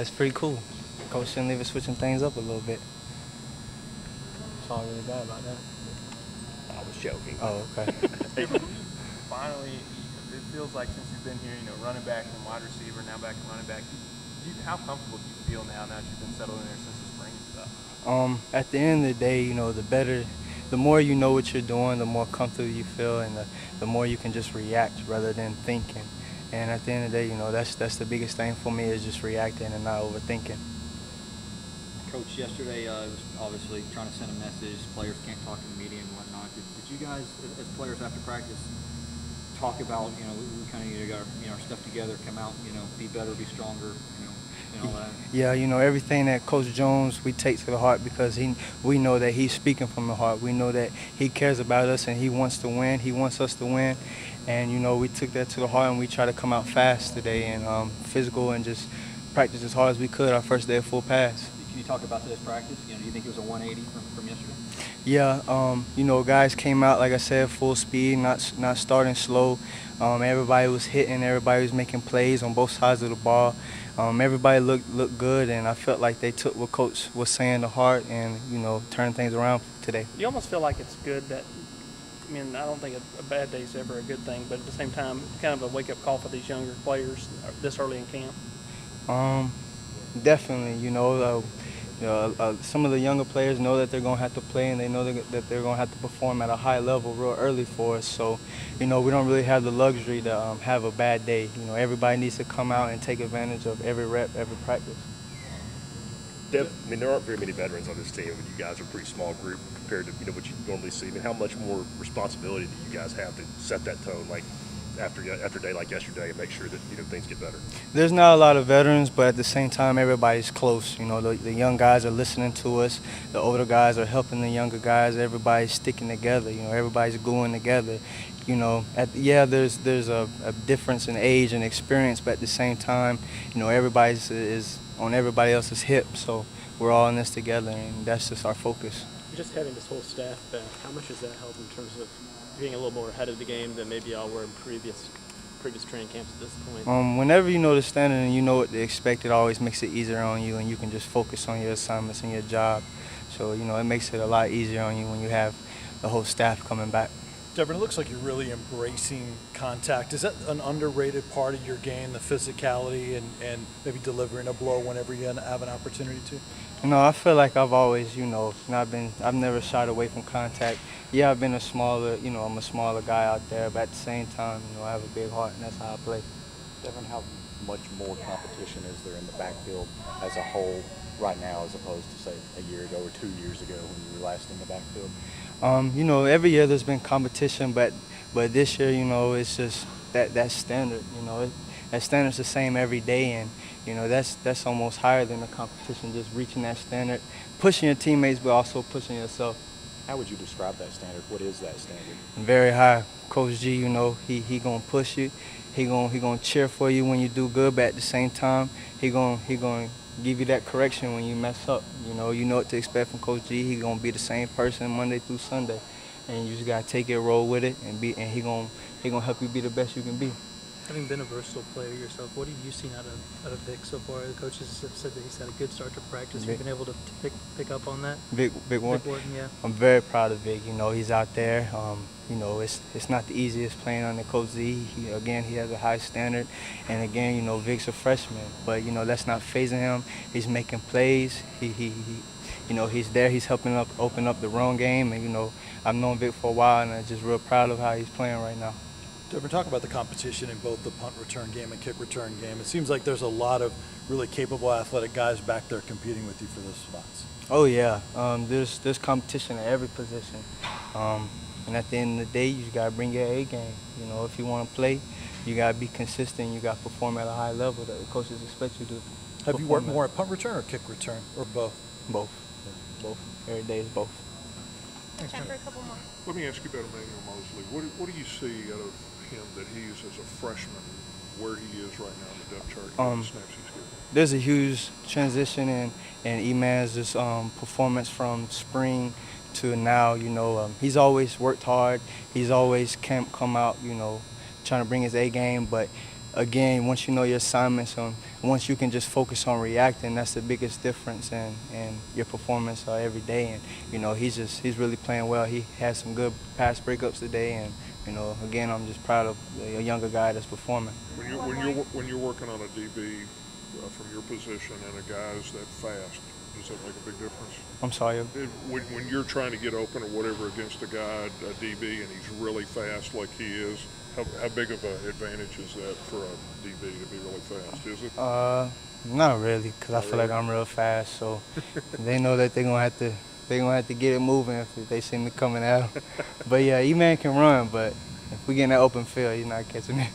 that's pretty cool. Coach shouldn't leave us switching things up a little bit. That's all I really got about that. I was joking. Oh, okay. Finally, it feels like since you've been here, running back and wide receiver, now back and running back, how comfortable do you feel now that you've been settled in there since the spring and stuff? At the end of the day, the more you know what you're doing, the more comfortable you feel, and the more you can just react rather than thinking. And at the end of the day, that's the biggest thing for me is just reacting and not overthinking. Coach, yesterday was obviously trying to send a message. Players can't talk to the media and whatnot. Did you guys, as players after practice, talk about we kind of need to get our stuff together, come out, be better, be stronger, and all that? Yeah, everything that Coach Jones we take to the heart because we know that he's speaking from the heart. We know that he cares about us and he wants to win. He wants us to win, and we took that to the heart and we try to come out fast today and physical and just practice as hard as we could our first day of full pass. Can you talk about today's practice? Do you think it was a 180 from yesterday? Yeah, guys came out, like I said, full speed, not starting slow. Everybody was hitting, everybody was making plays on both sides of the ball. Everybody looked good, and I felt like they took what Coach was saying to heart and, turned things around today. You almost feel like it's good that, I don't think a bad day is ever a good thing, but at the same time, kind of a wake-up call for these younger players this early in camp? Definitely, some of the younger players know that they're going to have to play and they know that they're going to have to perform at a high level real early for us. So, we don't really have the luxury to have a bad day. Everybody needs to come out and take advantage of every rep, every practice. Dev, there aren't very many veterans on this team, and you guys are a pretty small group compared to what you normally see. How much more responsibility do you guys have to set that tone, like after a day like yesterday, and make sure that things get better? There's not a lot of veterans, but at the same time, everybody's close. The young guys are listening to us. The older guys are helping the younger guys. Everybody's sticking together. Everybody's gluing together. There's a difference in age and experience, but at the same time, everybody's is on everybody else's hip. So we're all in this together, and that's just our focus. Just having this whole staff back, how much does that help in terms of being a little more ahead of the game than maybe y'all were in previous training camps at this point? Whenever you know the standard and you know what to expect, it always makes it easier on you, and you can just focus on your assignments and your job. So, it makes it a lot easier on you when you have the whole staff coming back. Devrin, it looks like you're really embracing contact. Is that an underrated part of your game, the physicality and maybe delivering a blow whenever you have an opportunity to? I feel like I've always, I've never shied away from contact. Yeah, I've been I'm a smaller guy out there, but at the same time, I have a big heart, and that's how I play. Devrin, how much more competition is there in the backfield as a whole right now as opposed to, say, a year ago or 2 years ago when you were last in the backfield? Every year there's been competition, but this year, it's just that standard. That standard's the same every day, and that's almost higher than the competition. Just reaching that standard, pushing your teammates, but also pushing yourself. How would you describe that standard? What is that standard? Very high. Coach G, he gonna push you. He gonna cheer for you when you do good, but at the same time, he gonna give you that correction when you mess up. You know what to expect from Coach G. He gonna be the same person Monday through Sunday, and you just gotta take it, roll with it, and he gonna help you be the best you can be. Having been a versatile player yourself, what have you seen out of Vic so far? The coaches have said that he's had a good start to practice. You've been able to pick up on that? Vic Wharton, yeah. I'm very proud of Vic. He's out there. It's not the easiest playing under Coach Z. He has a high standard, and again, Vic's a freshman, but that's not phasing him. He's making plays. He's there. He's helping open up the run game, and I've known Vic for a while, and I'm just real proud of how he's playing right now. Devrin, talk about the competition in both the punt return game and kick return game. It seems like there's a lot of really capable athletic guys back there competing with you for those spots. Oh yeah, there's competition at every position, and at the end of the day, you gotta bring your A game. If you want to play, you gotta be consistent. You gotta perform at a high level that the coaches expect you to. Have you worked more at punt return or kick return, or both? Both. Every day is both. Thanks, time for a couple more. Let me ask you about Emmanuel Mosley. What do you see out of him that he's as a freshman, where he is right now in the depth chart, the snaps he's getting? There's a huge transition in Eman's performance from spring to now. He's always worked hard. He's always come out, trying to bring his A game. But again, once you know your assignments, once you can just focus on reacting, that's the biggest difference in your performance every day. And you know, he's really playing well. He had some good pass breakups today, and you know, again, I'm just proud of a younger guy that's performing. When you're working on a DB from your position and a guy's that fast, does that make a big difference? I'm sorry. When you're trying to get open or whatever against a guy, a DB, and he's really fast like he is, how big of an advantage is that for a DB to be really fast? Is it? Not really, because I feel like I'm real fast, so they know that they're gonna have to get it moving if they see me coming out. But yeah, E-Man can run, but if we get in that open field, he's not catching it.